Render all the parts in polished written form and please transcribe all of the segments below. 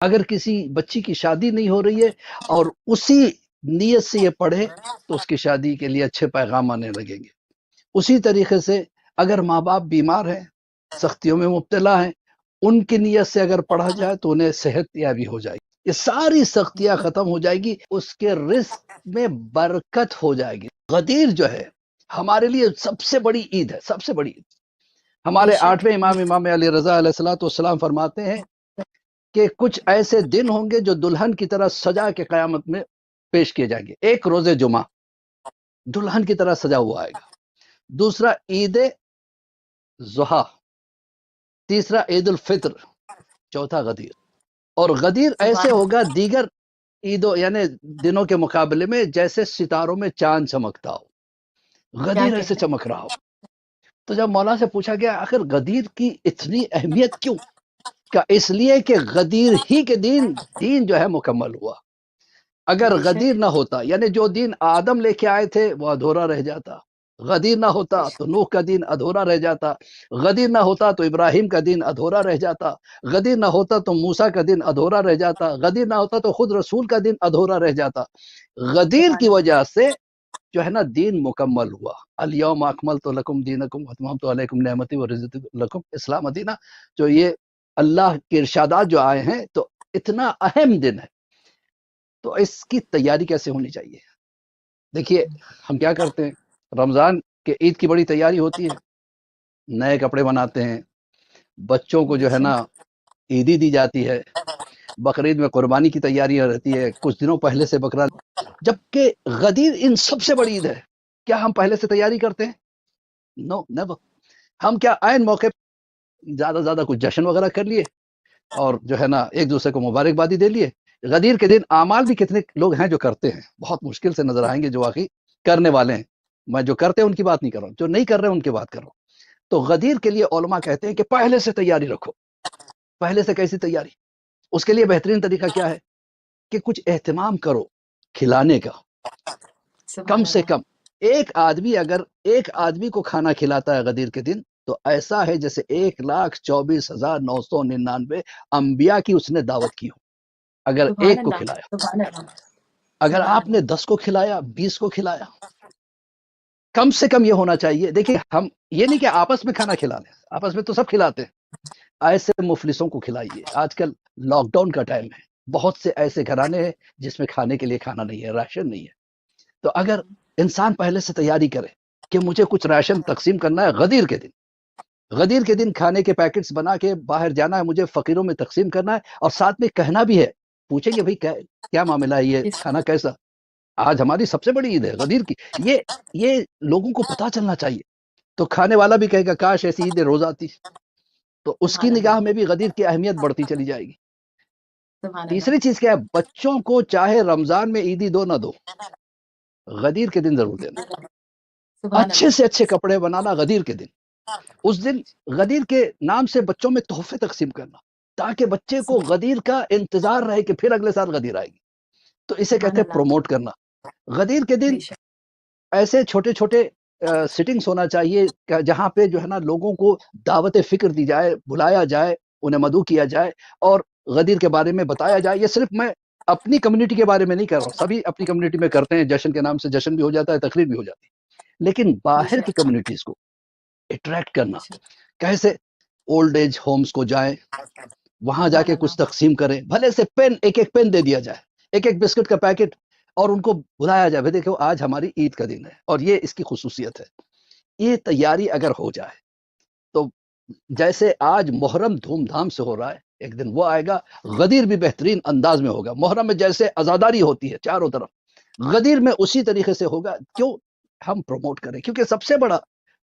اگر کسی بچی کی شادی نہیں ہو رہی ہے اور اسی نیت سے یہ پڑھے تو اس کی شادی کے لیے اچھے پیغام آنے لگیں گے. اسی طریقے سے اگر ماں باپ بیمار ہیں، سختیوں میں مبتلا ہیں، ان کی نیت سے اگر پڑھا جائے تو انہیں صحت یابی ہو جائے گی، یہ ساری سختیاں ختم ہو جائے گی، اس کے رزق میں برکت ہو جائے گی. غدیر جو ہے ہمارے لیے سب سے بڑی عید ہے، سب سے بڑی عید. ہمارے 8ویں امام علی رضا علیہ الصلوۃ والسلام فرماتے ہیں کہ کچھ ایسے دن ہوں گے جو دلہن کی طرح سجا کے قیامت میں پیش کیے جائیں گے. ایک روز جمعہ دلہن کی طرح سجا ہوا آئے گا. دوسرا عید ضحیٰ. تیسرا عید الفطر. چوتھا غدیر. اور غدیر ایسے ہوگا دیگر عیدوں یعنی دنوں کے مقابلے میں جیسے ستاروں میں چاند چمکتا ہو، غدیر ایسے چمک رہا ہو. تو جب مولا سے پوچھا گیا آخر غدیر کی اتنی اہمیت کیوں، کہ اس لیے کہ غدیر ہی کے دین جو ہے مکمل ہوا. اگر غدیر نہ ہوتا یعنی جو دین آدم لے کے آئے تھے وہ ادھورا رہ جاتا. غدیر نہ ہوتا تو نوح کا دین ادھورا رہ جاتا. غدیر نہ ہوتا تو ابراہیم کا دین ادھورا رہ جاتا. غدیر نہ ہوتا تو موسیٰ کا دین ادھورا رہ جاتا. غدیر نہ ہوتا تو خود رسول کا دین ادھورا رہ جاتا. غدیر کی وجہ سے جو ہے نا دین مکمل ہوا. الیوم اکملت لکم دینکم واتممت علیکم نعمتی ورضیت لکم اسلام دینہ. جو یہ اللہ کے ارشادات جو آئے ہیں تو اتنا اہم دن ہے، تو اس کی تیاری کیسے ہونی چاہیے. دیکھیے ہم کیا کرتے ہیں، رمضان کے عید کی بڑی تیاری ہوتی ہے، نئے کپڑے بناتے ہیں، بچوں کو جو ہے نا عیدی دی جاتی ہے، بقرعید میں قربانی کی تیاری رہتی ہے، کچھ دنوں پہلے سے بکرا. جبکہ غدیر ان سب سے بڑی عید ہے، کیا ہم پہلے سے تیاری کرتے ہیں؟ نو نیور. ہم کیا عین موقع زیادہ سے زیادہ کچھ جشن وغیرہ کر لیے اور جو ہے نا ایک دوسرے کو مبارکبادی دے لیے. غدیر کے دن اعمال بھی کتنے لوگ ہیں جو کرتے ہیں، بہت مشکل سے نظر آئیں گے جو واقعی کرنے والے ہیں. میں جو کرتے ہیں ان کی بات نہیں کر رہا ہوں، جو نہیں کر رہے ہیں ان کی بات کر رہا ہوں. تو غدیر کے لیے علماء کہتے ہیں کہ پہلے سے تیاری رکھو. پہلے سے کیسی تیاری؟ اس کے لیے بہترین طریقہ کیا ہے کہ کچھ اہتمام کرو کھلانے کا. کم سے کم ایک آدمی اگر ایک آدمی کو کھانا کھلاتا ہے غدیر کے دن تو ایسا ہے جیسے 1,24,999 انبیاء کی اس نے دعوت کی ہو. اگر ایک کو کھلایا، اگر آپ نے 10 کو کھلایا، 20 کو کھلایا، کم سے کم یہ ہونا چاہیے. دیکھیں ہم یہ نہیں کہ آپس میں کھانا کھلا لیں، آپس میں تو سب کھلاتے ہیں، ایسے مفلسوں کو کھلائیے. آج کل لاک ڈاؤن کا ٹائم ہے، بہت سے ایسے گھرانے ہیں جس میں کھانے کے لیے کھانا نہیں ہے، راشن نہیں ہے. تو اگر انسان پہلے سے تیاری کرے کہ مجھے کچھ راشن تقسیم کرنا ہے غدیر کے دن، غدیر کے دن کھانے کے پیکٹس بنا کے باہر جانا ہے، مجھے فقیروں میں تقسیم کرنا ہے، اور ساتھ میں کہنا بھی ہے، پوچھیں گے بھائی کیا معاملہ ہے، یہ کھانا کیسا. آج ہماری سب سے بڑی عید ہے غدیر کی، یہ لوگوں کو پتا چلنا چاہیے. تو کھانے والا بھی کہے گا کاش ایسی عید روز آتی. تو اس کی نگاہ میں بھی غدیر کی اہمیت بڑھتی چلی جائے گی. تیسری چیز کیا ہے، بچوں کو چاہے رمضان میں عیدی دو نہ دو، غدیر کے دن ضرور دینا. اچھے سے اچھے کپڑے بنانا غدیر کے دن. اس دن غدیر کے نام سے بچوں میں تحفے تقسیم کرنا تاکہ بچے کو غدیر کا انتظار رہے کہ پھر اگلے سال غدیر آئے گی. تو اسے کہتے ہیں پروموٹ کرنا. غدیر کے دن ایسے چھوٹے چھوٹے سٹنگز ہونا چاہیے جہاں پہ جو ہے نا لوگوں کو دعوت فکر دی جائے، بلایا جائے، انہیں مدعو کیا جائے اور غدیر کے بارے میں بتایا جائے. یہ صرف میں اپنی کمیونٹی کے بارے میں نہیں کر رہا ہوں، سبھی اپنی کمیونٹی میں کرتے ہیں، جشن کے نام سے جشن بھی ہو جاتا ہے، تقریر بھی ہو جاتی ہے. لیکن باہر کی کمیونٹیز کو اٹریکٹ کرنا، کیسے اولڈ ایج ہومز کو جائیں، وہاں جا کے کچھ تقسیم کریں، بھلے سے پین ایک پین دے دیا جائے، ایک بسکٹ کا پیکٹ، اور ان کو بلایا جائے بھائی دیکھو آج ہماری عید کا دن ہے اور یہ اس کی خصوصیت ہے. یہ تیاری اگر ہو جائے تو جیسے آج محرم دھوم دھام سے ہو رہا ہے، ایک دن وہ آئے گا غدیر بھی بہترین انداز میں ہوگا. محرم میں جیسے عزاداری ہوتی ہے چاروں طرف، غدیر میں اسی طریقے سے ہوگا. کیوں ہم پروموٹ کریں، کیونکہ سب سے بڑا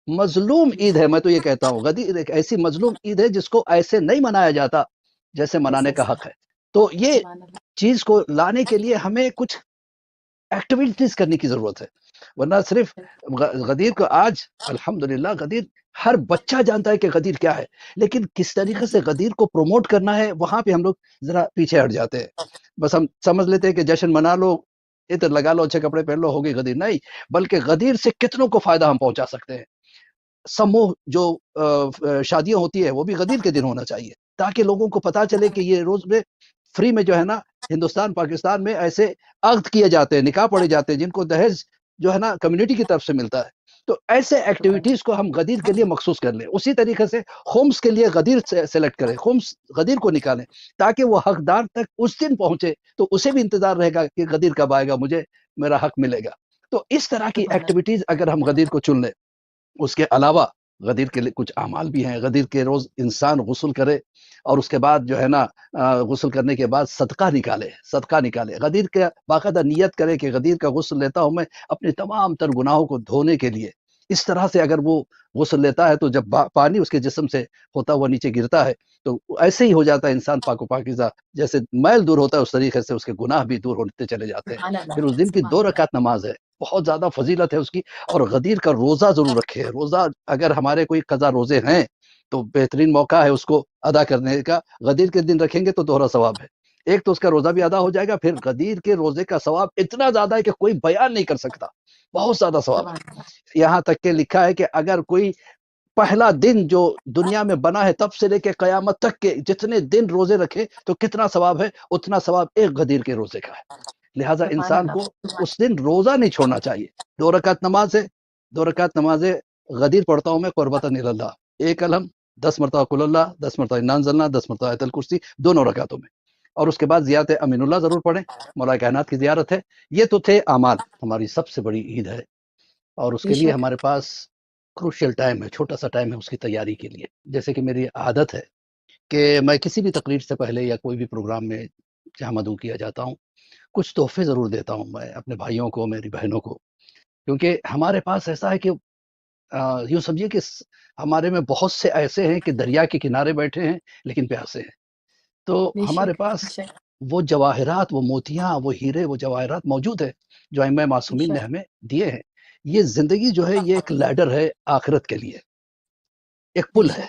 مظلوم عید ہے. میں تو یہ کہتا ہوں غدیر ایک ایسی مظلوم عید ہے جس کو ایسے نہیں منایا جاتا جیسے منانے کا حق ہے. تو یہ چیز کو لانے کے لیے ہمیں کچھ ایکٹیویٹیز کرنے کی ضرورت ہے، ورنہ صرف غدیر کو آج الحمدللہ غدیر ہر بچہ جانتا ہے کہ غدیر کیا ہے، لیکن کس طریقے سے غدیر کو پروموٹ کرنا ہے وہاں پہ ہم لوگ ذرا پیچھے ہٹ جاتے ہیں. بس ہم سمجھ لیتے ہیں کہ جشن منا لو، عطر لگا لو، اچھے کپڑے پہن لو، ہوگی غدیر. نہیں، بلکہ غدیر سے کتنوں کو فائدہ ہم پہنچا سکتے ہیں. سموہ جو شادیاں ہوتی ہے وہ بھی غدیر کے دن ہونا چاہیے تاکہ لوگوں کو پتا چلے کہ یہ روز میں فری میں جو ہے نا ہندوستان پاکستان میں ایسے عقد کیے جاتے ہیں، نکاح پڑے جاتے ہیں جن کو دہیج جو ہے نا کمیونٹی کی طرف سے ملتا ہے. تو ایسے ایکٹیویٹیز کو ہم غدیر کے لیے مخصوص کر لیں. اسی طریقے سے خمس کے لیے غدیر سلیکٹ کریں، خمس غدیر کو نکالیں تاکہ وہ حقدار تک اس دن پہنچے، تو اسے بھی انتظار رہے گا کہ غدیر کب آئے گا، مجھے میرا حق ملے گا. تو اس طرح کی ایکٹیویٹیز اگر ہم غدیر کو چن لیں. اس کے علاوہ غدیر کے لیے کچھ اعمال بھی ہیں. غدیر کے روز انسان غسل کرے اور اس کے بعد جو ہے نا غسل کرنے کے بعد صدقہ نکالے. غدیر کا باقاعدہ نیت کرے کہ غدیر کا غسل لیتا ہوں میں اپنے تمام تر گناہوں کو دھونے کے لیے. اس طرح سے اگر وہ غسل لیتا ہے تو جب پانی اس کے جسم سے ہوتا ہوا نیچے گرتا ہے تو ایسے ہی ہو جاتا ہے انسان پاک و پاکیزہ. جیسے میل دور ہوتا ہے اس طریقے سے اس کے گناہ بھی دور ہوتے چلے جاتے ہیں. پھر اس دن کی 2 رکعت نماز ہے، بہت زیادہ فضیلت ہے اس کی. اور غدیر کا روزہ ضرور رکھے. روزہ اگر ہمارے کوئی قضا روزے ہیں تو بہترین موقع ہے اس کو ادا کرنے کا. غدیر کے دن رکھیں گے تو دوہرا ثواب ہے. ایک تو اس کا روزہ بھی ادا ہو جائے گا، پھر غدیر کے روزے کا ثواب اتنا زیادہ ہے کہ کوئی بیان نہیں کر سکتا. بہت زیادہ ثواب ہے. یہاں تک کہ لکھا ہے کہ اگر کوئی پہلا دن جو دنیا میں بنا ہے تب سے لے کے قیامت تک کے جتنے دن روزے رکھے تو کتنا ثواب ہے، اتنا ثواب ایک غدیر کے روزے کا ہے. لہٰذا انسان کو اس دن روزہ نہیں چھوڑنا چاہیے. 2 رکعت نماز ہے، 2 رکعت نماز غدیر پڑھتا ہوں میں قربتاً اللہ. 1 الحم، 10 مرتبہ قل اللہ، 10 مرتبہ انا انزلنا، 10 مرتبہ آیت الکرسی دونوں رکعتوں میں. اور اس کے بعد زیارت امین اللہ ضرور پڑھیں، مولا کائنات کی زیارت ہے. یہ تو تھے اعمال. ہماری سب سے بڑی عید ہے اور اس کے لیے ہمارے پاس کروشل ٹائم ہے، چھوٹا سا ٹائم ہے اس کی تیاری کے لیے. جیسے کہ میری عادت ہے کہ میں کسی بھی تقریر سے پہلے یا کوئی بھی پروگرام میں جہاں مدعو کیا جاتا ہوں کچھ تحفے ضرور دیتا ہوں میں اپنے بھائیوں کو، میری بہنوں کو. کیونکہ ہمارے پاس ایسا ہے کہ یوں سمجھیے کہ ہمارے میں بہت سے ایسے ہیں کہ دریا کے کنارے بیٹھے ہیں لیکن پیاسے ہیں. تو ہمارے پاس وہ جواہرات، وہ موتیاں، وہ ہیرے، وہ جواہرات موجود ہیں جو ائمہ معصومین نے ہمیں دیے ہیں. یہ زندگی جو ہے یہ ایک لیڈر ہے آخرت کے لیے، ایک پل ہے.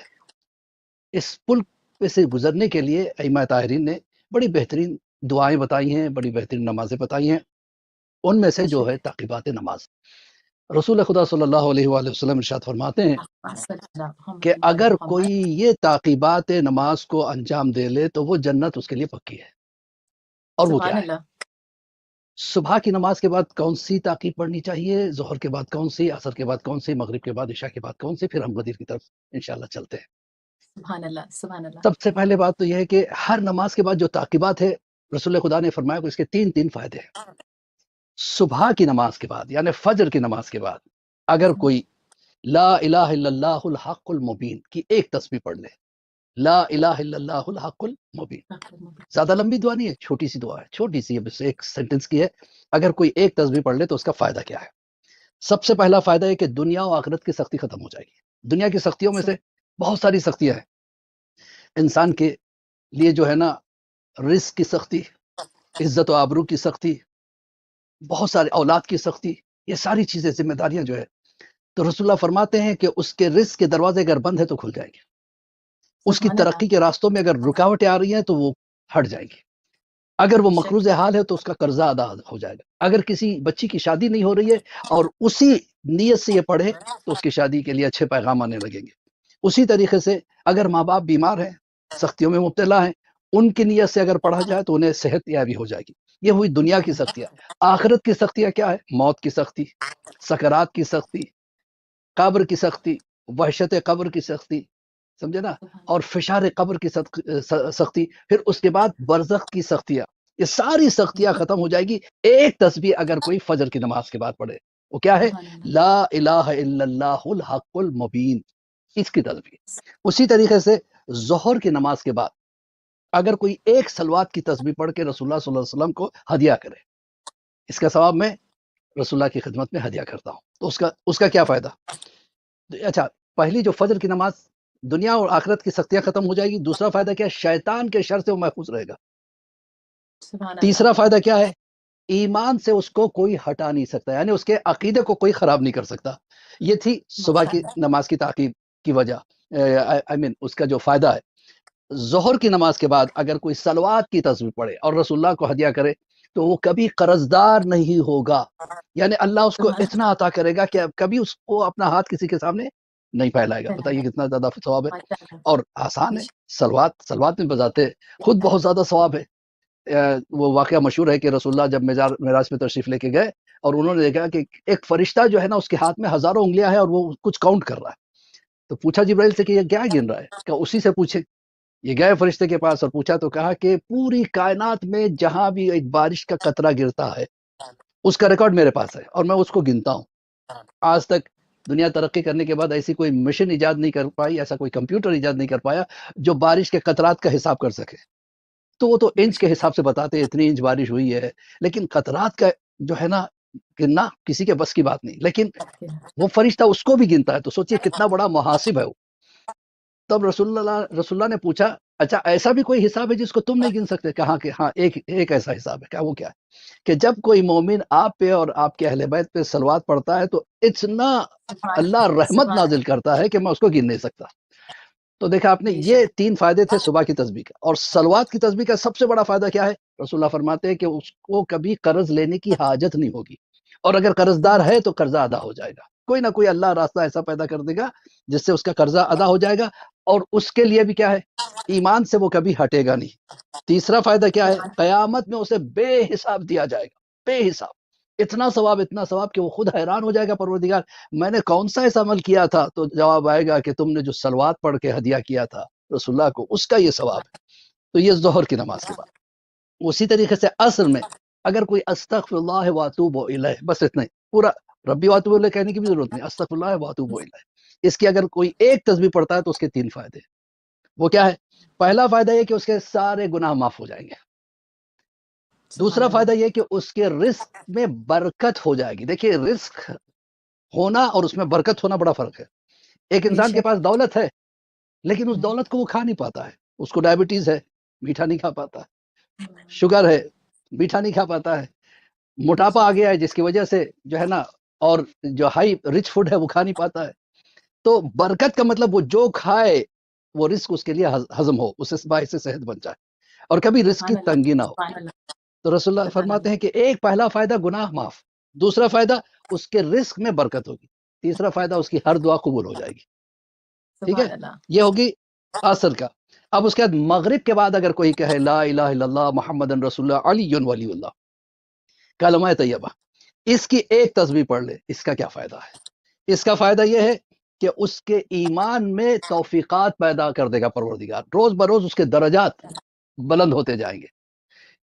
اس پل پہ سے گزرنے کے لیے ائمہ طاہرین نے بڑی بہترین دعائیں بتائی ہیں، بڑی بہترین نمازیں بتائی ہیں. ان میں سے جو ہے تعقیبات نماز. رسول خدا صلی اللہ علیہ وآلہ وسلم ارشاد فرماتے ہیں کہ اگر کوئی یہ تعقیبات نماز کو انجام دے لے تو وہ جنت اس کے لیے پکی ہے. اور وہ کیا ہے؟ صبح کی نماز کے بعد کون سی تعقیب پڑھنی چاہیے، ظہر کے بعد کون سی، عصر کے بعد کون سی، مغرب کے بعد، عشاء کے بعد کون سی، پھر ہم غدیر کی طرف انشاءاللہ چلتے ہیں. سبحان اللہ، سبحان اللہ. سب سے پہلے بات تو یہ ہے کہ ہر نماز کے بعد جو تعقیبات ہے رسول خدا نے فرمایا کہ اس کے 3 فائدے ہیں. صبح کی نماز کے بعد یعنی فجر کی نماز کے بعد اگر کوئی لا الہ الا اللہ الحق المبین کی ایک تسبیح پڑھ لے، لا الہ الا اللہ الحق المبین، زیادہ لمبی دعا نہیں ہے، چھوٹی سی دعا ہے، چھوٹی سی ہے، بس ایک سینٹنس کی ہے. اگر کوئی ایک تسبیح پڑھ لے تو اس کا فائدہ کیا ہے؟ سب سے پہلا فائدہ ہے کہ دنیا و آخرت کی سختی ختم ہو جائے گی. دنیا کی سختیوں میں سے بہت ساری سختیاں ہیں. انسان کے لیے جو ہے نا رزق کی سختی، عزت و آبرو کی سختی، بہت سارے اولاد کی سختی، یہ ساری چیزیں ذمہ داریاں جو ہے تو رسول اللہ فرماتے ہیں کہ اس کے رزق کے دروازے اگر بند ہے تو کھل جائیں گے. اس کی ترقی کے راستوں میں اگر رکاوٹیں آ رہی ہیں تو وہ ہٹ جائیں گی. اگر وہ مقروض حال ہے تو اس کا قرضہ ادا ہو جائے گا. اگر کسی بچی کی شادی نہیں ہو رہی ہے اور اسی نیت سے یہ پڑھے تو اس کی شادی کے لیے اچھے پیغام آنے لگیں گے. اسی طریقے سے اگر ماں باپ بیمار ہیں، سختیوں میں مبتلا ہیں، ان کی نیت سے اگر پڑھا جائے تو انہیں صحت یابی ہو جائے گی. یہ ہوئی دنیا کی سختیاں. آخرت کی سختیاں کیا ہے؟ موت کی سختی، سکرات کی سختی، قبر کی سختی، وحشت قبر کی سختی، سمجھے نا، اور فشار قبر کی سختی، پھر اس کے بعد برزخ کی سختیاں. یہ ساری سختیاں ختم ہو جائے گی ایک تسبیح اگر کوئی فجر کی نماز کے بعد پڑھے. وہ کیا ہے؟ لا الہ الا اللہ الحق المبین، اس کی تسبیح. اسی طریقے سے ظہر کی نماز کے بعد اگر کوئی ایک صلوات کی تسبیح پڑھ کے رسول اللہ صلی اللہ علیہ وسلم کو ہدیہ کرے، اس کا ثواب میں رسول اللہ کی خدمت میں ہدیہ کرتا ہوں. تو اس کا کیا فائدہ؟ اچھا، پہلی جو فجر کی نماز، دنیا اور آخرت کی سختیاں ختم ہو جائے گی. دوسرا فائدہ کیا ہے؟ شیطان کے شر سے وہ محفوظ رہے گا. تیسرا فائدہ کیا ہے؟ ایمان سے اس کو کوئی ہٹا نہیں سکتا، یعنی اس کے عقیدے کو کوئی خراب نہیں کر سکتا. یہ تھی صبح کی نماز کی تعقیب کی وجہ، اس کا جو فائدہ ہے. ظہر کی نماز کے بعد اگر کوئی صلوات کی تسبیح پڑھے اور رسول اللہ کو ہدیہ کرے تو وہ کبھی قرضدار نہیں ہوگا. یعنی اللہ اس کو اتنا عطا کرے گا کہ کبھی اس کو اپنا ہاتھ کسی کے سامنے نہیں پھیلائے گا. بتائیے کتنا زیادہ ثواب ہے. اور آسان ہے. صلوات میں بجاتے خود بہت زیادہ ثواب ہے. وہ واقعہ مشہور ہے کہ رسول اللہ جب معراج میں تشریف لے کے گئے اور انہوں نے دیکھا کہ ایک فرشتہ جو ہے نا اس کے ہاتھ میں ہزاروں انگلیاں ہیں اور وہ کچھ کاؤنٹ کر رہا ہے. تو پوچھا جبرائیل سے کہ یہ کیا گن رہا ہے؟ کہ اسی سے پوچھے. یہ گئے فرشتے کے پاس اور پوچھا تو کہا کہ پوری کائنات میں جہاں بھی ایک بارش کا قطرہ گرتا ہے اس کا ریکارڈ میرے پاس ہے اور میں اس کو گنتا ہوں. آج تک دنیا ترقی کرنے کے بعد ایسی کوئی مشین ایجاد نہیں کر پائی، ایسا کوئی کمپیوٹر ایجاد نہیں کر پایا جو بارش کے قطرات کا حساب کر سکے. تو وہ تو انچ کے حساب سے بتاتے ہیں اتنی انچ بارش ہوئی ہے، لیکن قطرات کا جو ہے نا گننا کسی کے بس کی بات نہیں. لیکن وہ فرشتہ اس کو بھی گنتا ہے، تو سوچئے کتنا بڑا محاسب ہے وہ. تب رسول اللہ نے پوچھا اچھا ایسا بھی کوئی حساب ہے جس کو تم نہیں گن سکتے؟ کہا کہ ہاں ایک ایسا حساب ہے. کیا وہ کیا ہے؟ کہ جب کوئی مومن آپ پہ اور آپ کے اہل بیت پہ صلوات پڑھتا ہے تو اتنا اللہ رحمت نازل کرتا ہے کہ میں اس کو گن نہیں سکتا. تو دیکھا آپ نے، یہ 3 فائدے تھے صبح کی تسبیح کا. اور صلوات کی تسبیح کا سب سے بڑا فائدہ کیا ہے؟ رسول اللہ فرماتے ہیں کہ اس کو کبھی قرض لینے کی حاجت نہیں ہوگی، اور اگر قرض دار ہے تو قرضہ ادا ہو جائے گا. کوئی نہ کوئی اللہ راستہ ایسا پیدا کر دے گا جس سے اس کا قرضہ ادا ہو جائے گا، اور اس کے لیے بھی کیا ہے؟ ایمان سے وہ کبھی ہٹے گا نہیں. تیسرا فائدہ کیا ہے؟ قیامت میں اسے بے حساب دیا جائے گا، بے حساب. اتنا ثواب کہ وہ خود حیران ہو جائے گا پروردگار میں نے کون سا ایسا عمل کیا تھا؟ تو جواب آئے گا کہ تم نے جو صلوات پڑھ کے ہدیہ کیا تھا رسول اللہ کو، اس کا یہ ثواب ہے. تو یہ ظہر کی نماز کے بعد. اسی طریقے سے عصر میں اگر کوئی استغفر اللہ واتوب الیہ، بس اتنا ہی، پورا ربی واتوب الیہ کہنے کی بھی ضرورت نہیں، استغفر اللہ واتوب الیہ. اس کی اگر کوئی ایک تسبیح پڑھتا ہے تو اس کے 3 فائدے. وہ کیا ہے؟ پہلا فائدہ یہ کہ اس کے سارے گناہ معاف ہو جائیں گے. دوسرا فائدہ یہ کہ اس کے رزق میں برکت ہو جائے گی. دیکھیے رزق ہونا اور اس میں برکت ہونا بڑا فرق ہے. ایک انسان کے پاس دولت ہے لیکن اس دولت کو وہ کھا نہیں پاتا ہے. اس کو ڈائبٹیز ہے، میٹھا نہیں کھا پاتا ہے. شوگر ہے، میٹھا نہیں کھا پاتا ہے. موٹاپا آ گیا ہے جس کی وجہ سے جو ہے نا، اور جو ہائی رچ فوڈ ہے وہ کھا نہیں پاتا ہے. تو برکت کا مطلب وہ جو کھائے وہ رزق اس کے لیے ہضم ہو، اس سے باعث صحت بن جائے اور کبھی رزق کی تنگی نہ ہو. تو رسول اللہ فرماتے ہیں کہ ایک پہلا فائدہ گناہ معاف، دوسرا فائدہ اس کے رزق میں برکت ہوگی، تیسرا فائدہ اس کی ہر دعا قبول ہو جائے گی. ٹھیک ہے، یہ ہوگی عصر کا. اب اس کے بعد مغرب کے بعد اگر کوئی کہے لا الہ الا اللہ محمد رسول اللہ علی ولی اللہ، کلمہ طیبہ، اس کی ایک تسبیح پڑھ لے، اس کا کیا فائدہ ہے؟ اس کا فائدہ یہ ہے کہ اس کے ایمان میں توفیقات پیدا کر دے گا پروردگار. روز بروز اس کے درجات بلند ہوتے جائیں گے،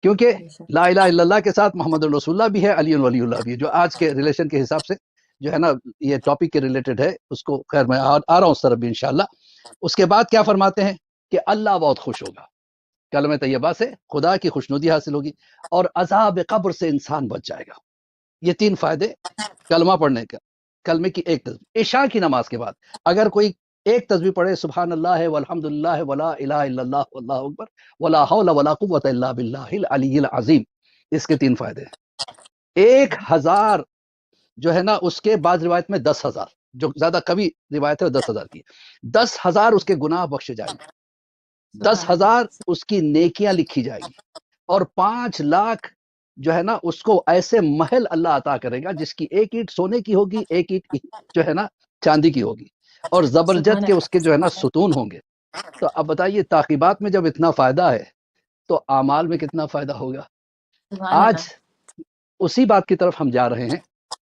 کیونکہ لا الہ الا اللہ کے ساتھ محمد رسول اللہ بھی ہے، علی ولی اللہ بھی ہے، جو آج کے ریلیشن کے حساب سے جو ہے نا یہ ٹاپک کے ریلیٹڈ ہے. اس کو خیر میں آ رہا ہوں اس طرف بھی انشاءاللہ. اس کے بعد کیا فرماتے ہیں کہ اللہ بہت خوش ہوگا. کلمہ طیبہ سے خدا کی خوشنودی حاصل ہوگی اور عذاب قبر سے انسان بچ جائے گا. یہ 3 فائدے کلمہ پڑھنے کا. کلمے کی ایک تسبیح. عشاء کی نماز کے بعد اگر کوئی ایک تسبیح پڑھے سبحان اللہ والحمد للہ ولا الہ الا اللہ واللہ اکبر ولا حول ولا قوت الا باللہ العلی العظیم، اس کے 3 فائدے ہیں. 1000 جو ہے نا، اس کے بعض روایت میں 10,000، جو زیادہ کبھی روایت ہے 10,000 کی، 10,000 اس کے گناہ بخشے جائیں گے، 10,000 اس کی نیکیاں لکھی جائیں گی، اور 5 لاکھ جو ہے نا اس کو ایسے محل اللہ عطا کرے گا جس کی ایک اینٹ سونے کی ہوگی، ایک اینٹ جو ہے نا چاندی کی ہوگی، اور زبرجد کے اس کے جو ہے نا ستون ہوں گے. تو اب بتائیے تعقیبات میں جب اتنا فائدہ ہے تو اعمال میں کتنا فائدہ ہوگا. آج اسی بات کی طرف ہم جا رہے ہیں